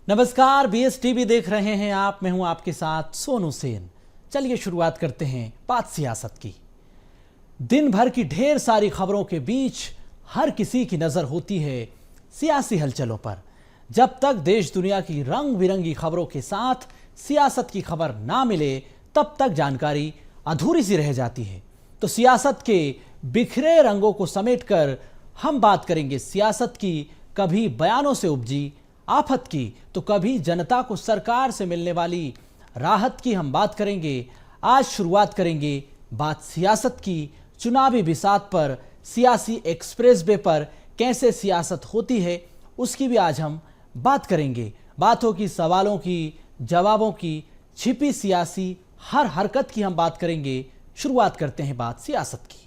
नमस्कार, BS TV देख रहे हैं आप। मैं हूं आपके साथ सोनू सेन। चलिए शुरुआत करते हैं बात सियासत की। दिन भर की ढेर सारी खबरों के बीच हर किसी की नजर होती है सियासी हलचलों पर। जब तक देश दुनिया की रंग बिरंगी खबरों के साथ सियासत की खबर ना मिले तब तक जानकारी अधूरी सी रह जाती है। तो सियासत के बिखरे रंगों को समेटकर हम बात करेंगे सियासत की कभी बयानों से उपजी आफत की, तो कभी जनता को सरकार से मिलने वाली राहत की हम बात करेंगे। आज शुरुआत करेंगे बात सियासत की। चुनावी बिसात पर, सियासी एक्सप्रेस वे पर कैसे सियासत होती है उसकी भी आज हम बात करेंगे। बात होगी सवालों की, जवाबों की, छिपी सियासी हर हरकत की हम बात करेंगे। शुरुआत करते हैं बात सियासत की।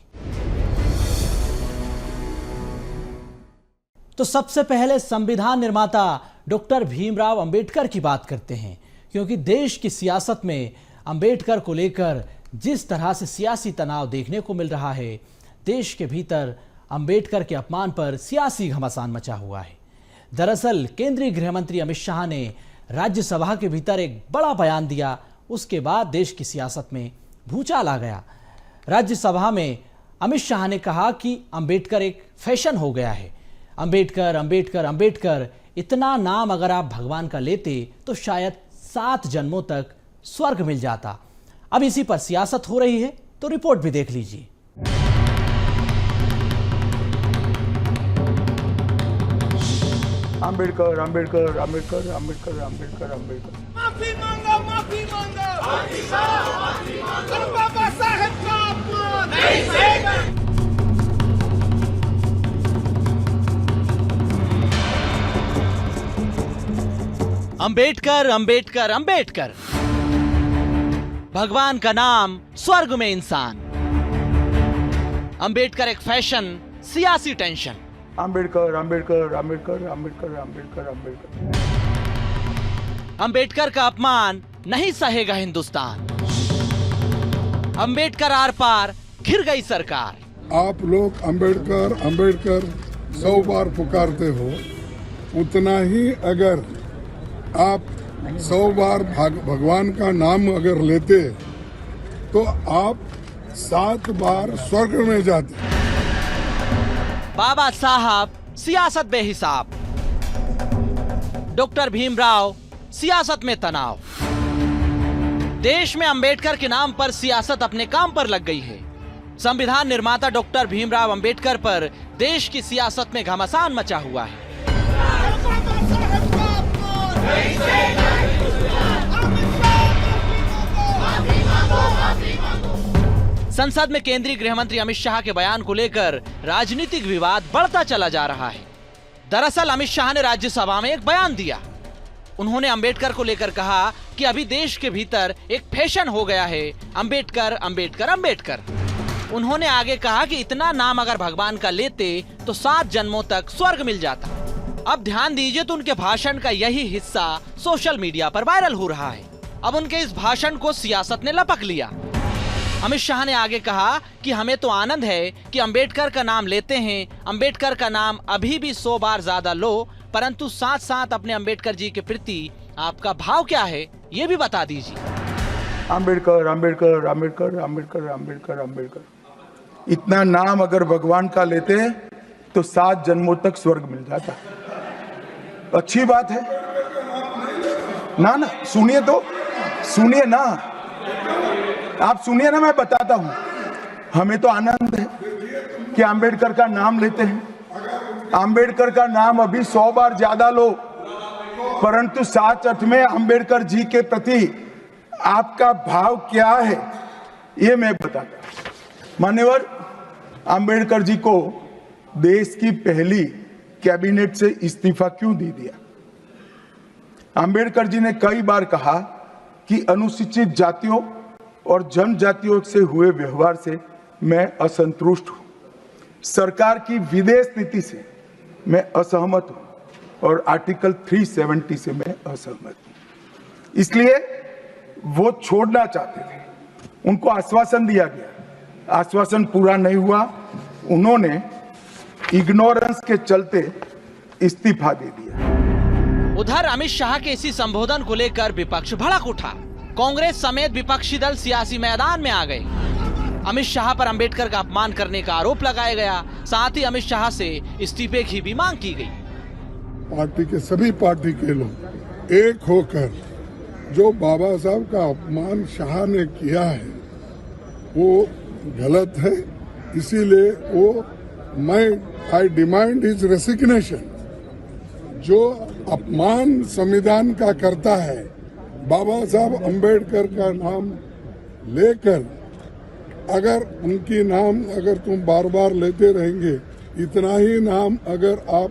तो सबसे पहले संविधान निर्माता डॉक्टर भीमराव अंबेडकर की बात करते हैं, क्योंकि देश की सियासत में अंबेडकर को लेकर जिस तरह से सियासी तनाव देखने को मिल रहा है, देश के भीतर अंबेडकर के अपमान पर सियासी घमासान मचा हुआ है। दरअसल केंद्रीय गृह मंत्री अमित शाह ने राज्यसभा के भीतर एक बड़ा बयान दिया, उसके बाद देश की सियासत में भूचाल आ गया। राज्यसभा में अमित शाह ने कहा कि अंबेडकर एक फैशन हो गया है। अंबेडकर अंबेडकर अंबेडकर, इतना नाम अगर आप भगवान का लेते तो शायद 7 जन्मों तक स्वर्ग मिल जाता। अब इसी पर सियासत हो रही है, तो रिपोर्ट भी देख लीजिए। अंबेडकर अंबेडकर अंबेडकर अंबेडकर अंबेडकर अंबेडकर माफी मांगो, माफी मांगो, माफी मांगो, बाबा साहेब का अपमान नहीं सहेगा। अंबेडकर अंबेडकर अंबेडकर, भगवान का नाम, स्वर्ग में इंसान। अंबेडकर एक फैशन, सियासी टेंशन। अंबेडकर अंबेडकर अंबेडकर अंबेडकर अंबेडकर अंबेडकर अंबेडकर का अपमान नहीं सहेगा हिंदुस्तान। अंबेडकर आर पार, घिर गई सरकार। आप लोग अंबेडकर अंबेडकर 100 बार पुकारते हो, उतना ही अगर आप 100 बार भगवान का नाम अगर लेते तो आप 7 बार स्वर्ग में जाते। बाबा साहब सियासत बेहिसाब। डॉक्टर भीमराव सियासत में तनाव। देश में अंबेडकर के नाम पर सियासत अपने काम पर लग गई है। संविधान निर्माता डॉक्टर भीमराव अंबेडकर पर देश की सियासत में घमासान मचा हुआ है। संसद में केंद्रीय गृह मंत्री अमित शाह के बयान को लेकर राजनीतिक विवाद बढ़ता चला जा रहा है। दरअसल अमित शाह ने राज्यसभा में एक बयान दिया। उन्होंने अंबेडकर को लेकर कहा कि अभी देश के भीतर एक फैशन हो गया है, अंबेडकर अंबेडकर अंबेडकर। उन्होंने आगे कहा कि इतना नाम अगर भगवान का लेते तो 7 जन्मों तक स्वर्ग मिल जाता। अब ध्यान दीजिए तो उनके भाषण का यही हिस्सा सोशल मीडिया पर वायरल हो रहा है। अब उनके इस भाषण को सियासत ने लपक लिया। अमित शाह ने आगे कहा कि हमें तो आनंद है कि अंबेडकर का नाम लेते हैं, अंबेडकर का नाम अभी भी 100 बार ज्यादा लो, परंतु साथ साथ अपने अंबेडकर जी के प्रति आपका भाव क्या है ये भी बता दीजिए। अंबेडकर अंबेडकर अंबेडकर अंबेडकर अंबेडकर अंबेडकर, इतना नाम अगर भगवान का लेते तो 7 जन्मों तक स्वर्ग मिल जाता। अच्छी बात है ना। ना सुनिए तो, सुनिए ना, आप सुनिए ना, मैं बताता हूं। हमें तो आनंद है कि अंबेडकर का नाम लेते हैं। अंबेडकर का नाम अभी 100 बार ज्यादा लो, परंतु साथ अर्थ में अंबेडकर जी के प्रति आपका भाव क्या है ये मैं बताता हूं। मान्यवर, अंबेडकर जी को देश की पहली कैबिनेट से इस्तीफा क्यों दे दिया? अंबेडकर जी ने कई बार कहा कि अनुसूचित जातियों और जनजातियों से हुए व्यवहार से मैं असंतुष्ट हूं। सरकार की विदेश नीति से मैं असहमत हूं और आर्टिकल 370 से मैं असहमत हूं। इसलिए वो छोड़ना चाहते थे। उनको आश्वासन दिया गया, आश्वासन पूरा नहीं हुआ। उन्होंने इग्नोरेंस के चलते इस्तीफा दे दिया। उधर अमित शाह के इसी संबोधन को लेकर विपक्ष भड़क उठा। कांग्रेस समेत विपक्षी दल सियासी मैदान में आ गए। अमित शाह पर अंबेडकर का अपमान करने का आरोप लगाया गया। साथ ही अमित शाह से इस्तीफे की भी मांग की गई। पार्टी के सभी पार्टी के लोग एक होकर जो बाबा साहब का अपमान शाह ने किया है वो गलत है, इसीलिए आई डिमांड हिज रेसिग्नेशन। जो अपमान संविधान का करता है, बाबा साहब अंबेडकर का नाम लेकर अगर उनकी नाम अगर तुम बार बार लेते रहेंगे, इतना ही नाम अगर आप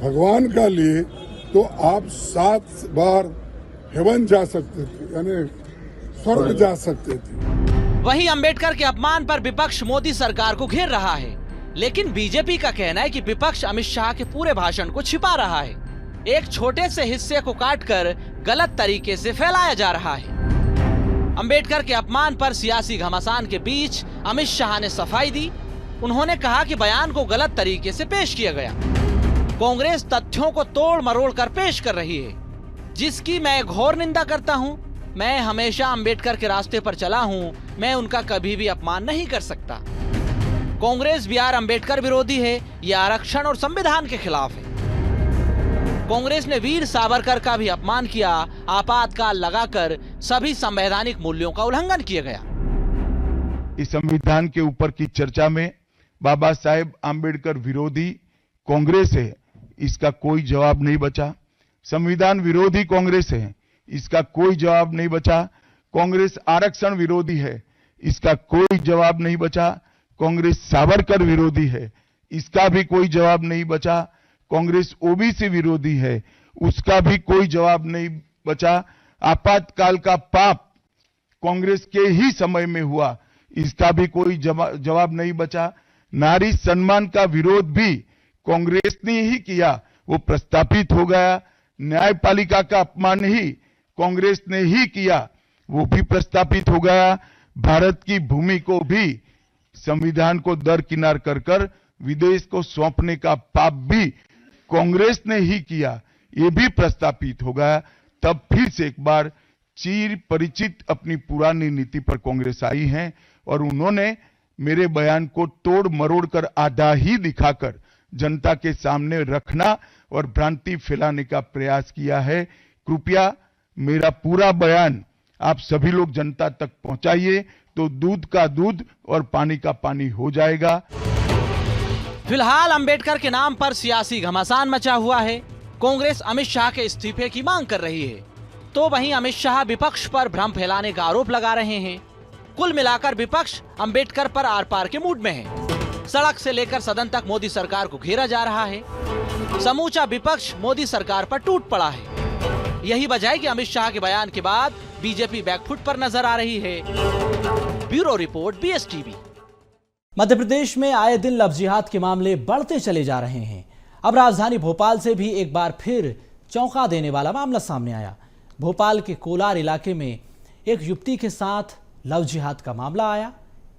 भगवान का लिए तो आप 7 बार हेवन जा सकते थे, यानी स्वर्ग जा सकते थे। वहीं अंबेडकर के अपमान पर विपक्ष मोदी सरकार को घेर रहा है, लेकिन बीजेपी का कहना है कि विपक्ष अमित शाह के पूरे भाषण को छिपा रहा है। एक छोटे से हिस्से को काटकर गलत तरीके से फैलाया जा रहा है। अंबेडकर के अपमान पर सियासी घमासान के बीच अमित शाह ने सफाई दी। उन्होंने कहा कि बयान को गलत तरीके से पेश किया गया। कांग्रेस तथ्यों को तोड़ मरोड़ कर पेश कर रही है, जिसकी मैं घोर निंदा करता हूं। मैं हमेशा अंबेडकर के रास्ते पर चला हूं, मैं उनका कभी भी अपमान नहीं कर सकता। कांग्रेस बिहार अंबेडकर विरोधी है, ये आरक्षण और संविधान के खिलाफ है। कांग्रेस ने वीर सावरकर का भी अपमान किया। आपातकाल लगाकर सभी संवैधानिक मूल्यों का उल्लंघन किया गया। इस संविधान के ऊपर की चर्चा में बाबा साहेब आंबेडकर विरोधी कांग्रेस है, इसका कोई जवाब नहीं बचा। संविधान विरोधी कांग्रेस है, इसका कोई जवाब नहीं बचा। कांग्रेस आरक्षण विरोधी है, इसका कोई जवाब नहीं बचा। कांग्रेस सावरकर विरोधी है, इसका भी कोई जवाब नहीं बचा। कांग्रेस ओबीसी विरोधी है, उसका भी कोई जवाब नहीं बचा। आपातकाल का पाप कांग्रेस के ही समय में हुआ, इसका भी कोई जवाब नहीं बचा। नारी सम्मान का विरोध भी कांग्रेस ने ही किया, वो प्रस्तापित हो गया। न्यायपालिका का अपमान ही कांग्रेस ने ही किया, वो भी प्रस्तापित हो गया। भारत की भूमि को भी संविधान को दरकिनार कर विदेश को सौंपने का पाप भी कांग्रेस ने ही किया, ये भी प्रस्तापित हो गया। तब फिर से एक बार चिर परिचित अपनी पुरानी नीति पर कांग्रेस आई है और उन्होंने मेरे बयान को तोड़ मरोड़ कर आधा ही दिखाकर जनता के सामने रखना और भ्रांति फैलाने का प्रयास किया है। कृपया मेरा पूरा बयान आप सभी लोग जनता तक पहुंचाइए, तो दूध का दूध और पानी का पानी हो जाएगा। फिलहाल अंबेडकर के नाम पर सियासी घमासान मचा हुआ है। कांग्रेस अमित शाह के इस्तीफे की मांग कर रही है, तो वहीं अमित शाह विपक्ष पर भ्रम फैलाने का आरोप लगा रहे हैं। कुल मिलाकर विपक्ष अंबेडकर पर आर पार के मूड में है। सड़क से लेकर सदन तक मोदी सरकार को घेरा जा रहा है। समूचा विपक्ष मोदी सरकार पर टूट पड़ा है। यही वजह है कि अमित शाह के बयान के बाद बीजेपी बैकफुट पर नजर आ रही है। Bureau report, BSTV। Madhya Pradesh में आए दिन लव जिहाद के मामले बढ़ते चले जा रहे हैं। अब राजधानी भोपाल से भी एक बार फिर चौंका देने वाला मामला सामने आया। भोपाल के कोलार इलाके में एक युवती के साथ लव जिहाद का मामला आया।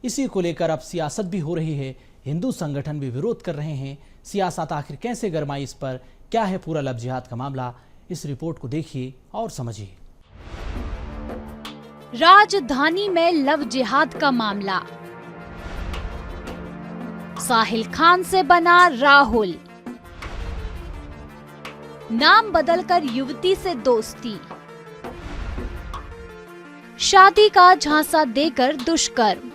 इसी को लेकर अब सियासत भी हो रही है, हिंदू संगठन भी विरोध कर रहे हैं। सियासत आखिर कैसे गरमाई, इस पर क्या है पूरा लव जिहाद का मामला, इस रिपोर्ट को देखिए और समझिए। राजधानी में लव जिहाद का मामला। साहिल खान से बना राहुल, नाम बदलकर युवती से दोस्ती, शादी का झांसा देकर दुष्कर्म,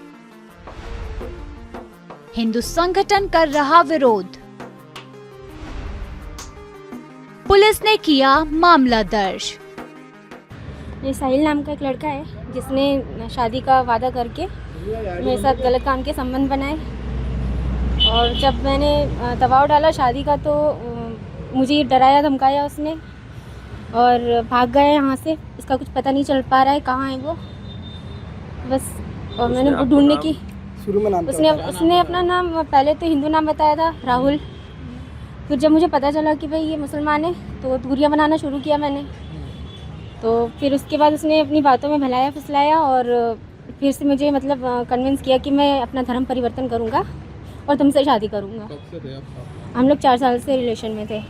हिंदू संगठन कर रहा विरोध। पुलिस ने किया मामला दर्ज। ये साहिल नाम का एक लड़का है जिसने शादी का वादा करके मेरे साथ गलत काम के संबंध बनाए, और जब मैंने दबाव डाला शादी का तो मुझे डराया धमकाया उसने और भाग गया यहाँ से। इसका कुछ पता नहीं चल पा रहा है कहाँ है वो, बस। और मैंने ढूंढने की उसने अपना नाम पहले तो हिंदू नाम बताया था, राहुल। फिर जब मुझे पता चला कि भाई ये मुसलमान है तो दूरियां बनाना शुरू किया मैंने। तो फिर उसके बाद उसने अपनी बातों में भलाया फुसलाया और फिर से मुझे मतलब कन्विंस किया कि मैं अपना धर्म परिवर्तन करूँगा और तुमसे शादी करूँगा। हम लोग 4 साल से रिलेशन में थे।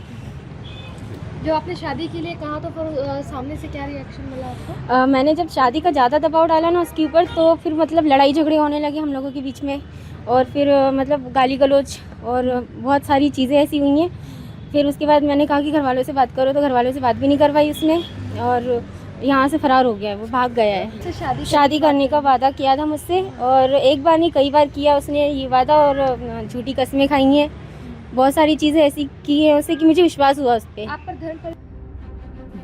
जो आपने शादी के लिए कहा तो फिर सामने से क्या रिएक्शन मिला आपको? मैंने जब शादी का ज़्यादा दबाव डाला ना उसके ऊपर, तो फिर मतलब लड़ाई झगड़े होने लगे हम लोगों के बीच में, और फिर मतलब गाली गलौज और बहुत सारी चीज़ें ऐसी हुई हैं। फिर उसके बाद मैंने कहा कि घर वालों से बात करो, तो घर वालों से बात भी नहीं करवाई उसने, और यहाँ से फरार हो गया है, वो भाग गया है। शादी करने का वादा किया था मुझसे, और एक बार नहीं कई बार किया उसने ये वादा, और झूठी कस्में खाई हैं, बहुत सारी चीज़ें ऐसी की हैं उससे कि मुझे विश्वास हुआ उस पर। आप पर धर्म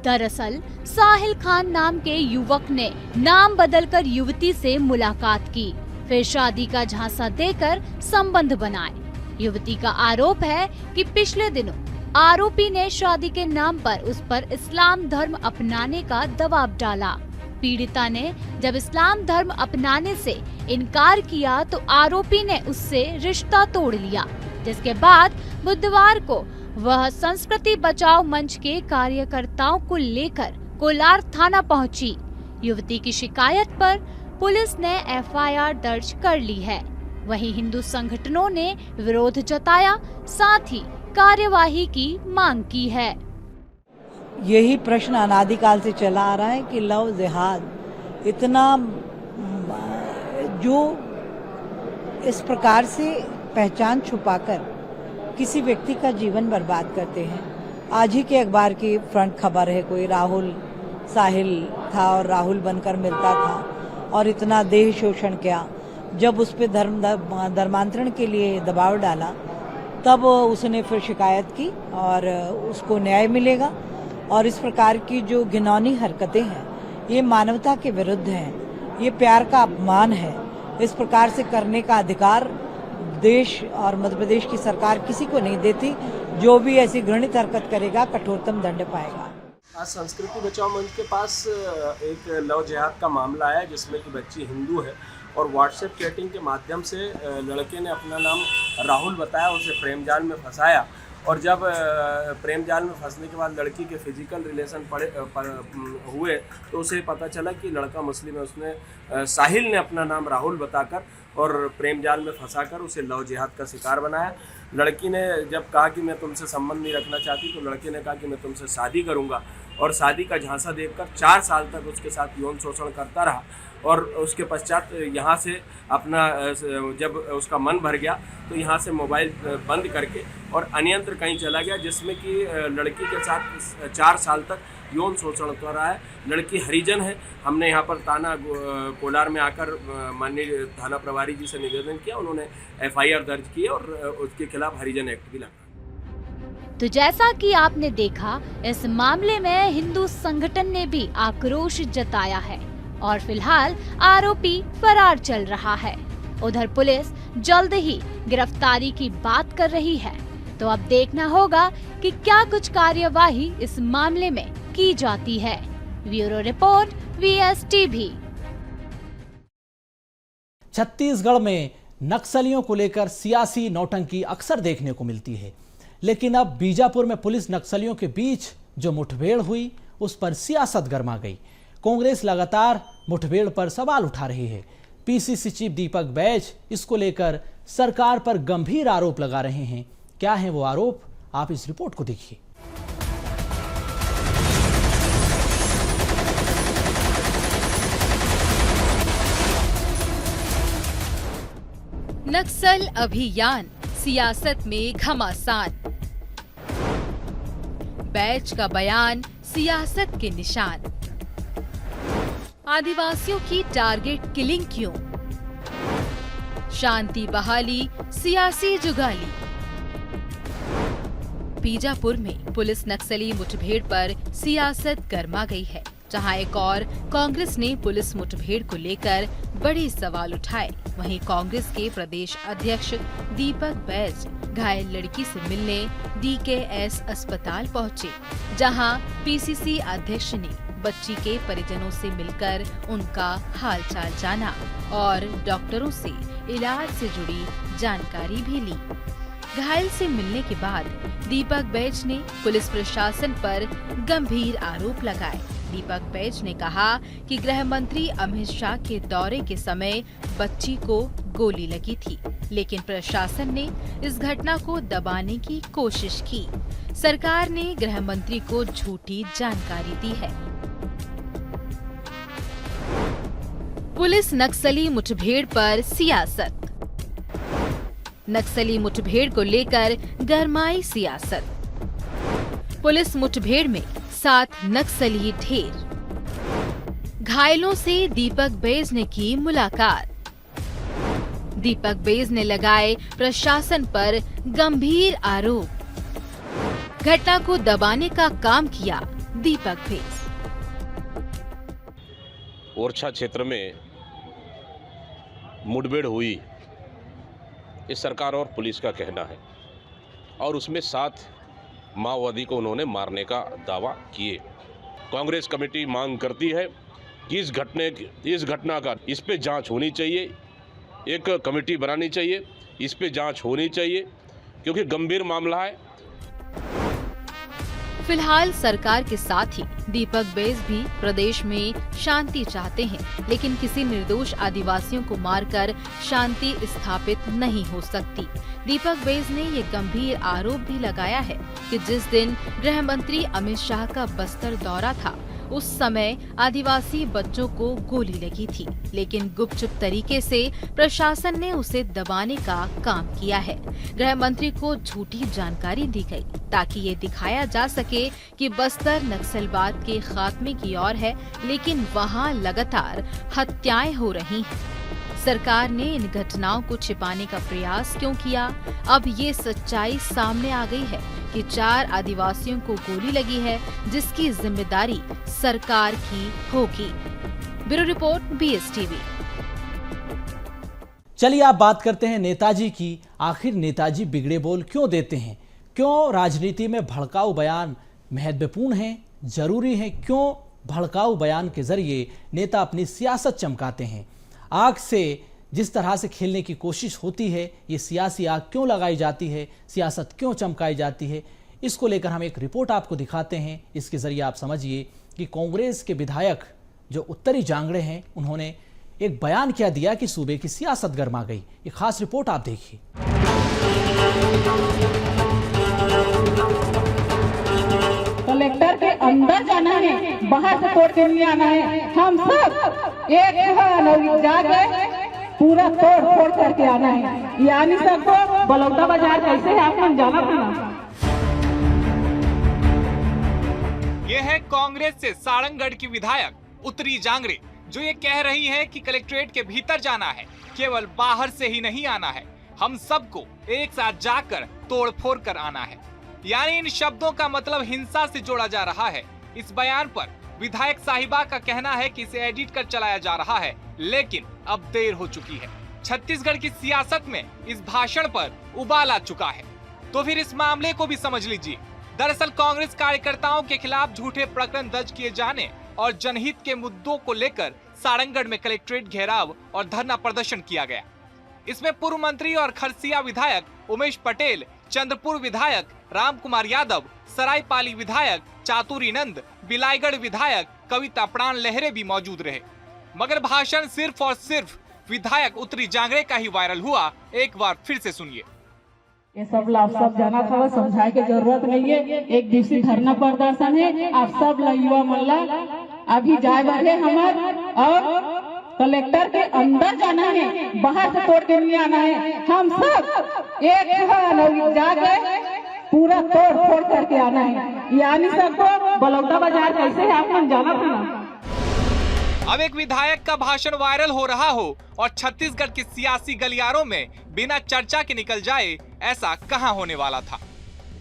दरअसल साहिल खान नाम के युवक ने नाम बदलकर युवती से मुलाकात की, फिर शादी का झांसा देकर संबंध बनाए। युवती का आरोप है कि पिछले दिनों आरोपी ने शादी के नाम पर उस पर इस्लाम धर्म अपनाने का दबाव डाला। पीड़िता ने जब इस्लाम धर्म अपनाने से इनकार किया तो आरोपी ने उससे रिश्ता तोड़ लिया, जिसके बाद बुधवार को वह संस्कृति बचाओ मंच के कार्यकर्ताओं को लेकर कोलार थाना पहुंची। युवती की शिकायत पर पुलिस ने एफआईआर दर्ज कर ली है। वहीं हिंदू संगठनों ने विरोध जताया, साथ ही कार्यवाही की मांग की है। यही प्रश्न अनादिकाल से चला आ रहा है कि लव जिहाद इतना जो इस प्रकार से पहचान छुपाकर किसी व्यक्ति का जीवन बर्बाद करते हैं। आज ही के अखबार की फ्रंट खबर है, कोई राहुल साहिल था और राहुल बनकर मिलता था और इतना देह शोषण किया। जब उस पे धर्मांतरण के लिए दबाव डाला तब उसने फिर शिकायत की और उसको न्याय मिलेगा। और इस प्रकार की जो घिनौनी हरकतें हैं ये मानवता के विरुद्ध हैं, ये प्यार का अपमान है। इस प्रकार से करने का अधिकार देश और मध्य प्रदेश की सरकार किसी को नहीं देती। जो भी ऐसी घृणित हरकत करेगा कठोरतम दंड पाएगा। आज संस्कृति बचाओ मंच के पास एक लव जिहाद का मामला आया जिसमें कि बच्ची हिंदू है और व्हाट्सएप चैटिंग के माध्यम से लड़के ने अपना नाम राहुल बताया, उसे प्रेम जाल में फंसाया। और जब प्रेम जाल में फंसने के बाद लड़की के फिजिकल रिलेशन हुए तो उसे पता चला कि लड़का मुस्लिम है। उसने साहिल ने अपना नाम राहुल बताकर और प्रेम जाल में फंसाकर उसे लव जिहाद का शिकार बनाया। लड़की ने जब कहा कि मैं तुमसे संबंध नहीं रखना चाहती तो लड़के ने कहा कि मैं तुमसे शादी करूंगा, और शादी का झांसा देकर 4 साल तक उसके साथ यौन शोषण करता रहा। और उसके पश्चात यहाँ से अपना जब उसका मन भर गया तो यहाँ से मोबाइल बंद करके और अन्यत्र कहीं चला गया, जिसमें कि लड़की के साथ 4 साल तक यौन शोषण कर रहा है। लड़की हरिजन है। हमने यहाँ पर थाना कोलार में आकर माननीय थाना प्रभारी जी से निवेदन किया, उन्होंने एफआईआर दर्ज की और उसके खिलाफ हरिजन एक्ट भी लगा। तो जैसा कि आपने देखा, इस मामले में हिंदू संगठन ने भी आक्रोश जताया है और फिलहाल आरोपी फरार चल रहा है। उधर पुलिस जल्द ही गिरफ्तारी की बात कर रही है, तो अब देखना होगा कि क्या कुछ कार्यवाही इस मामले में की जाती है। Bureau report VSTV। छत्तीसगढ़ में नक्सलियों को लेकर सियासी नौटंकी अक्सर देखने को मिलती है, लेकिन अब बीजापुर में पुलिस नक्सलियों के बीच जो मुठभेड़ हुई उस पर सियासत गर्मा गई। कांग्रेस लगातार मुठभेड़ पर सवाल उठा रही है। पीसीसी चीफ दीपक बैज इसको लेकर सरकार पर गंभीर आरोप लगा रहे हैं। क्या है वो आरोप, आप इस रिपोर्ट को देखिए। नक्सल अभियान सियासत में घमासान। बैच का बयान सियासत के निशान। आदिवासियों की टारगेट किलिंग क्यों? शांति बहाली सियासी जुगाली। बीजापुर में पुलिस नक्सली मुठभेड़ पर सियासत गर्मा गई है, जहां एक और कांग्रेस ने पुलिस मुठभेड़ को लेकर बड़े सवाल उठाए। वहीं कांग्रेस के प्रदेश अध्यक्ष दीपक बैज घायल लड़की से मिलने DKS अस्पताल पहुंचे, जहां PCC अध्यक्ष ने बच्ची के परिजनों से मिलकर उनका हालचाल जाना और डॉक्टरों से इलाज से जुड़ी जानकारी भी ली। घायल से मिलने के बाद दीपक बैज ने पुलिस प्रशासन पर गंभीर आरोप लगाए। दीपक बैज ने कहा कि गृह मंत्री अमित शाह के दौरे के समय बच्ची को गोली लगी थी, लेकिन प्रशासन ने इस घटना को दबाने की कोशिश की। सरकार ने गृह मंत्री को झूठी जानकारी दी है। पुलिस नक्सली मुठभेड़ पर सियासत। नक्सली मुठभेड़ को लेकर गरमाई सियासत। पुलिस मुठभेड़ में 7 नक्सली ढेर। घायलों से दीपक बैज ने की मुलाकात। दीपक बैज ने लगाए प्रशासन पर गंभीर आरोप। घटना को दबाने का काम किया दीपक बैज। ओरछा क्षेत्र में मुठभेड़ हुई, ये सरकार और पुलिस का कहना है, और उसमें 7 माओवादी को उन्होंने मारने का दावा किए। कांग्रेस कमेटी मांग करती है कि इस घटना का इस पे जांच होनी चाहिए, एक कमेटी बनानी चाहिए, इस पे जांच होनी चाहिए, क्योंकि गंभीर मामला है। फिलहाल सरकार के साथ ही दीपक बैज भी प्रदेश में शांति चाहते हैं, लेकिन किसी निर्दोष आदिवासियों को मारकर शांति स्थापित नहीं हो सकती। दीपक बैज ने ये गंभीर आरोप भी लगाया है कि जिस दिन गृह मंत्री अमित शाह का बस्तर दौरा था, उस समय आदिवासी बच्चों को गोली लगी थी, लेकिन गुपचुप तरीके से प्रशासन ने उसे दबाने का काम किया है। गृह मंत्री को झूठी जानकारी दी गई ताकि ये दिखाया जा सके कि बस्तर नक्सलवाद के खात्मे की ओर है, लेकिन वहाँ लगातार हत्याएं हो रही हैं। सरकार ने इन घटनाओं को छिपाने का प्रयास क्यों किया? अब ये सच्चाई सामने आ गई है कि 4 आदिवासियों को गोली लगी है, जिसकी जिम्मेदारी सरकार की होगी। Bureau report, BSTV। चलिए आप बात करते हैं नेताजी की। आखिर नेताजी बिगड़े बोल क्यों देते हैं? क्यों राजनीति में भड़काऊ बयान महत्वपूर्ण हैं, जरूरी हैं? क्यों भड़काऊ बयान के जरिए नेता अपनी सियासत चमकाते हैं? आग से जिस तरह से खेलने की कोशिश होती है, ये सियासी आग क्यों लगाई जाती है, सियासत क्यों चमकाई जाती है, इसको लेकर हम एक रिपोर्ट आपको दिखाते हैं। इसके जरिए आप समझिए कि कांग्रेस के विधायक जो उत्तरी जांगड़े हैं, उन्होंने एक बयान क्या दिया कि सूबे की सियासत गर्मा गई। ये खास रिपोर्ट आप देखिए। कलेक्टर के अंदर जाना है, बाहर से तोड़ के नहीं आना है। हम सब एक जाके पूरा तोड़ फोड़ करके आना है। यानी सबको बलौदा बाजार कैसे है आपको जाना पड़ा। ये है कांग्रेस से सारंगगढ़ की विधायक उत्तरी जांगड़े, जो ये कह रही है कि कलेक्ट्रेट के भीतर जाना है, केवल बाहर से ही नहीं आना है। हम सबको एक साथ जाकर तोड़ फोड़ कर आना है। यानी इन शब्दों का मतलब हिंसा से जोड़ा जा रहा है। इस बयान पर विधायक साहिबा का कहना है कि इसे एडिट कर चलाया जा रहा है, लेकिन अब देर हो चुकी है। छत्तीसगढ़ की सियासत में इस भाषण पर उबाल आ चुका है। तो फिर इस मामले को भी समझ लीजिए। दरअसल कांग्रेस कार्यकर्ताओं के खिलाफ झूठे प्रकरण दर्ज किए जाने और जनहित के मुद्दों को लेकर सारंगगढ़ में कलेक्ट्रेट घेराव और धरना प्रदर्शन किया गया। इसमें पूर्व मंत्री और खरसिया विधायक उमेश पटेल, चंद्रपुर विधायक राम कुमार यादव, सरायपाली विधायक चातुरी नंद, बिलाईगढ़ विधायक कविता प्राण लहरे भी मौजूद रहे। मगर भाषण सिर्फ और सिर्फ विधायक उत्तरी जांगड़े का ही वायरल हुआ। एक बार फिर से सुनिए। ये सब लाभ सब जाना था, समझाए की जरूरत नहीं है। एक दिवसीय धरना प्रदर्शन है, आप सब युवा मल्ला अभी जाए वाले हमार, और कलेक्टर के अंदर जाना है, बाहर से तोड़ के नहीं आना है। हम सब एक जाके पूरा तोड़ फोड़ करके आना है। यानी सबको बलौदा बाजार कैसे है आपको जाना पड़ा। अब एक विधायक का भाषण वायरल हो रहा हो और छत्तीसगढ़ के सियासी गलियारों में बिना चर्चा के निकल जाए, ऐसा कहां होने वाला था।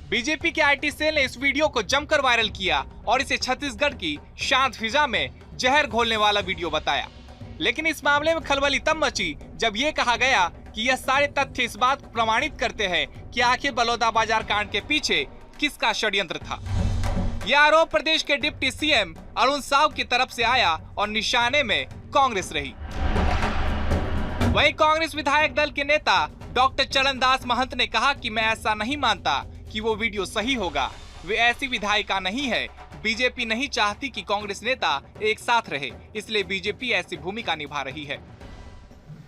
बीजेपी के IT सेल ने इस वीडियो को जमकर वायरल किया और इसे छत्तीसगढ़ की शांत फिजा में जहर घोलने वाला वीडियो बताया। लेकिन इस मामले में खलबली तब मची जब ये कहा गया कि यह सारे तथ्य इस बात को प्रमाणित करते हैं कि आखिर बलौदा बाजार कांड के पीछे किसका षड्यंत्र था। यह आरोप प्रदेश के डिप्टी CM अरुण साव की तरफ से आया और निशाने में कांग्रेस रही। वहीं कांग्रेस विधायक दल के नेता डॉक्टर चरणदास महंत ने कहा कि मैं ऐसा नहीं मानता कि वो वीडियो सही होगा। वे ऐसी विधायिका नहीं है बीजेपी नहीं चाहती कि कांग्रेस नेता एक साथ रहे, इसलिए बीजेपी ऐसी भूमिका निभा रही है।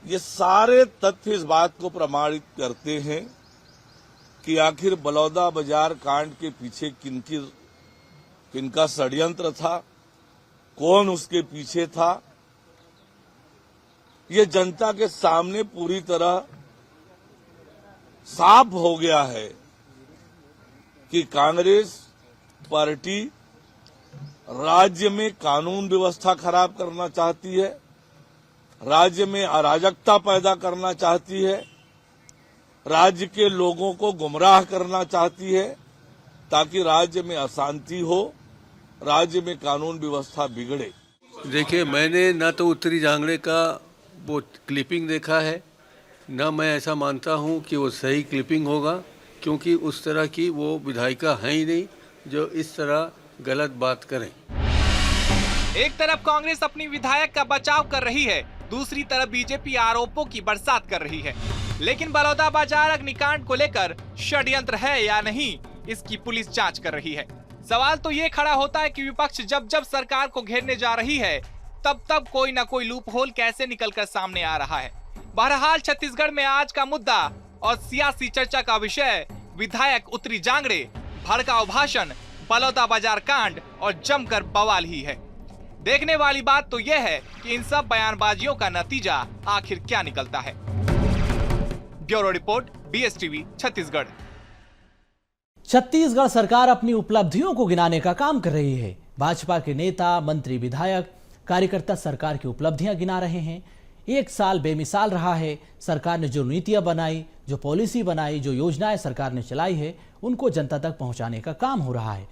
ये सारे तथ्य इस बात को प्रमाणित करते हैं कि आखिर बलौदा बाजार कांड के पीछे किनका षड्यंत्र था, कौन उसके पीछे था। ये जनता के सामने पूरी तरह साफ हो गया है कि कांग्रेस पार्टी राज्य में कानून व्यवस्था खराब करना चाहती है, राज्य में अराजकता पैदा करना चाहती है, राज्य के लोगों को गुमराह करना चाहती है ताकि राज्य में अशांति हो, राज्य में कानून व्यवस्था बिगड़े। देखिए, मैंने न तो उत्तरी जांगड़े का वो क्लिपिंग देखा है, न मैं ऐसा मानता हूं कि वो सही क्लिपिंग होगा, क्योंकि उस तरह की वो विधायिका है ही नहीं जो इस तरह गलत बात करें। एक तरफ कांग्रेस अपनी विधायक का बचाव कर रही है, दूसरी तरफ बीजेपी आरोपों की बरसात कर रही है। लेकिन बलौदा बाजार अग्निकांड को लेकर षड्यंत्र है या नहीं, इसकी पुलिस जांच कर रही है। सवाल तो ये खड़ा होता है कि विपक्ष जब जब सरकार को घेरने जा रही है, तब तब कोई न कोई लूप होल कैसे निकलकर सामने आ रहा है। बहरहाल छत्तीसगढ़ में आज का मुद्दा और सियासी चर्चा का विषय विधायक उत्तरी जांगड़े, भड़काऊ भाषण, बलौदा बाजार कांड और जमकर बवाल ही है। देखने वाली बात तो यह है कि इन सब बयानबाजियों का नतीजा आखिर क्या निकलता है। Bureau report, BSTV, Chhattisgarh. Chhattisgarh सरकार अपनी उपलब्धियों को गिनाने का काम कर रही है। भाजपा के नेता, मंत्री, विधायक, कार्यकर्ता सरकार की उपलब्धियां गिना रहे हैं। एक साल बेमिसाल रहा है। सरकार ने जो नीतियां बनाई, जो पॉलिसी बनाई, जो योजनाएं सरकार ने चलाई है, उनको जनता तक पहुंचाने का काम हो रहा है।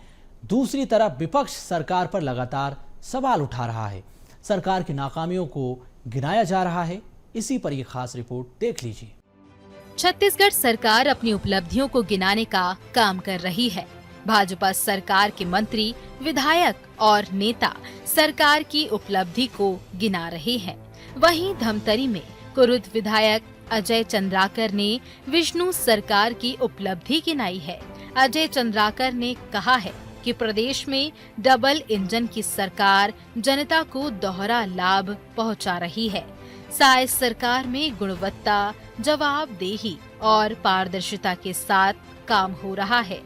दूसरी तरफ विपक्ष सरकार पर लगातार सवाल उठा रहा है। सरकार की नाकामियों को गिनाया जा रहा है। इसी पर यह खास रिपोर्ट देख लीजिए। छत्तीसगढ़ सरकार अपनी उपलब्धियों को गिनाने का काम कर रही है। भाजपा सरकार के मंत्री, विधायक और नेता सरकार की उपलब्धि को गिना रहे हैं। वहीं धमतरी में कुरुद विधायक अजय चंद्राकर ने विष्णु सरकार की उपलब्धि गिनाई है। अजय चंद्राकर ने कहा है कि प्रदेश में डबल इंजन की सरकार जनता को दोहरा लाभ पहुंचा रही है। साय सरकार में गुणवत्ता, जवाबदेही और पारदर्शिता के साथ काम हो रहा है।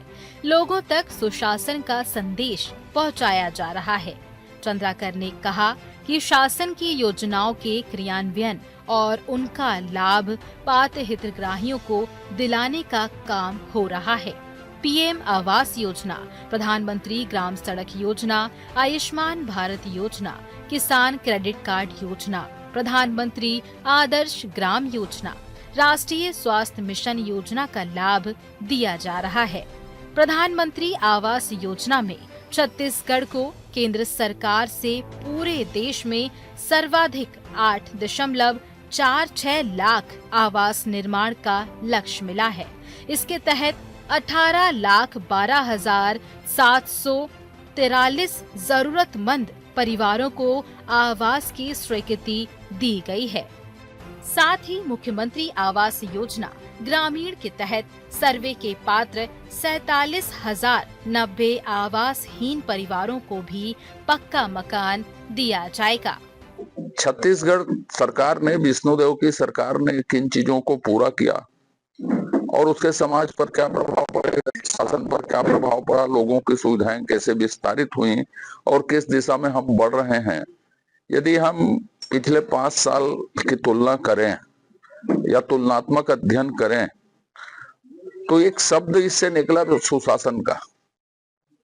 लोगों तक सुशासन का संदेश पहुंचाया जा रहा है। चंद्राकर ने कहा कि शासन की योजनाओं के क्रियान्वयन और उनका लाभ पात्र हितग्राहियों को दिलाने का काम हो रहा है। पीएम आवास योजना, प्रधानमंत्री ग्राम सड़क योजना, आयुष्मान भारत योजना, किसान क्रेडिट कार्ड योजना, प्रधानमंत्री आदर्श ग्राम योजना, राष्ट्रीय स्वास्थ्य मिशन योजना का लाभ दिया जा रहा है। प्रधानमंत्री आवास योजना में छत्तीसगढ़ को केंद्र सरकार से पूरे देश में सर्वाधिक 8.46 लाख आवास निर्माण का लक्ष्य मिला है। इसके तहत 18,12,743 जरूरतमंद परिवारों को आवास की स्वीकृति दी गई है। साथ ही मुख्यमंत्री आवास योजना ग्रामीण के तहत सर्वे के पात्र 47,090 आवासहीन परिवारों को भी पक्का मकान दिया जाएगा। छत्तीसगढ़ सरकार ने, विष्णुदेव की सरकार ने किन चीजों को पूरा किया और उसके समाज पर क्या प्रभाव पड़ेगा, शासन पर क्या प्रभाव पड़ा, लोगों की सुविधाएं कैसे विस्तारित हुई और किस दिशा में हम बढ़ रहे हैं। यदि हम पिछले 5 साल की तुलना करें या तुलनात्मक अध्ययन करें तो एक शब्द इससे निकला तो सुशासन का।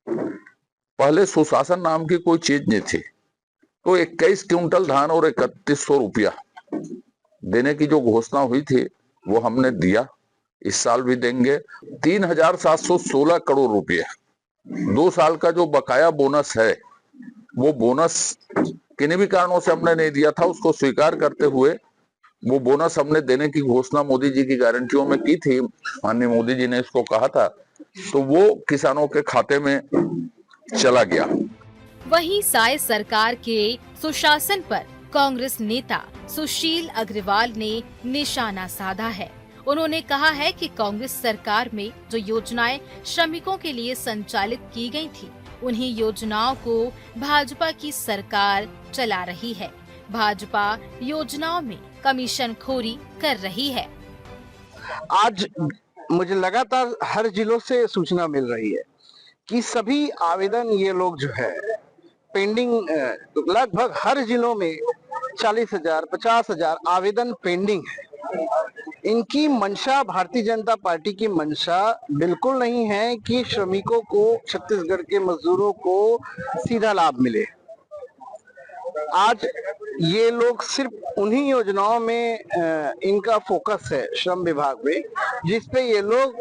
पहले सुशासन नाम की कोई चीज नहीं थी। तो 21 क्विंटल धान और 3100 रुपया देने की जो घोषणा हुई थी वो हमने दिया, इस साल भी देंगे। 3,716 करोड़ रुपया 2 साल का जो बकाया बोनस है, वो बोनस किन्हीं भी कारणों से हमने नहीं दिया था, उसको स्वीकार करते हुए वो बोनस हमने देने की घोषणा मोदी जी की गारंटियों में की थी। माननीय मोदी जी ने इसको कहा था, तो वो किसानों के खाते में चला गया। वहीं साय सरकार के सुशासन पर कांग्रेस नेता सुशील अग्रवाल ने निशाना साधा है। उन्होंने कहा है कि कांग्रेस सरकार में जो योजनाएं श्रमिकों के लिए संचालित की गई थी, उन्हीं योजनाओं को भाजपा की सरकार चला रही है। भाजपा योजनाओं में कमीशनखोरी कर रही है। आज मुझे लगातार हर जिलों से सूचना मिल रही है कि सभी आवेदन ये लोग जो है पेंडिंग, लगभग हर जिलों में 40,000 50,000 आवेदन पेंडिंग है। इनकी मंशा, भारतीय जनता पार्टी की मंशा बिल्कुल नहीं है कि श्रमिकों को, छत्तीसगढ़ के मजदूरों को सीधा लाभ मिले। आज ये लोग सिर्फ उन्हीं योजनाओं में इनका फोकस है श्रम विभाग में, जिसपे ये लोग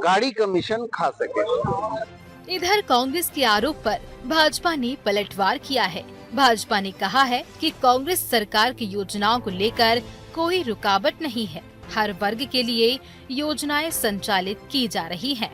गाड़ी कमीशन खा सके। इधर कांग्रेस के आरोप पर भाजपा ने पलटवार किया है। भाजपा ने कहा है कि कांग्रेस सरकार की योजनाओं को लेकर कोई रुकावट नहीं है। हर वर्ग के लिए योजनाएं संचालित की जा रही हैं।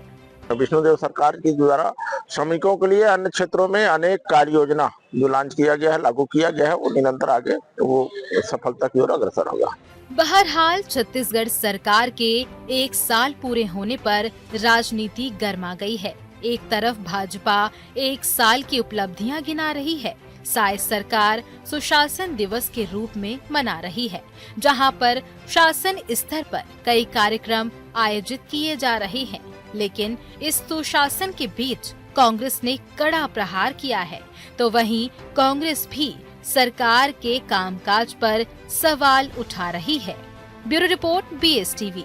विष्णुदेव सरकार के द्वारा श्रमिकों के लिए अन्य क्षेत्रों में अनेक कार्य योजना जो लॉन्च किया गया है, लागू किया गया है, वो निरंतर आगे वो सफलता की ओर अग्रसर होगा। बहरहाल छत्तीसगढ़ सरकार के 1 साल पूरे होने पर राजनीति गर्मा गई है। एक तरफ भाजपा 1 साल की उपलब्धियां गिना रही है, साय सरकार सुशासन दिवस के रूप में मना रही है, जहां पर शासन स्तर पर कई कार्यक्रम आयोजित किए जा रहे हैं। लेकिन इस सुशासन के बीच कांग्रेस ने कड़ा प्रहार किया है, तो वहीं कांग्रेस भी सरकार के कामकाज पर सवाल उठा रही है। Bureau report, BSTV।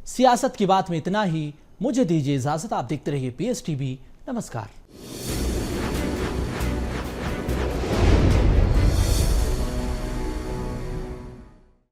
सियासत की बात में इतना ही। मुझे दीजिए इजाजत। आप देखते रहिए BSTV। नमस्कार।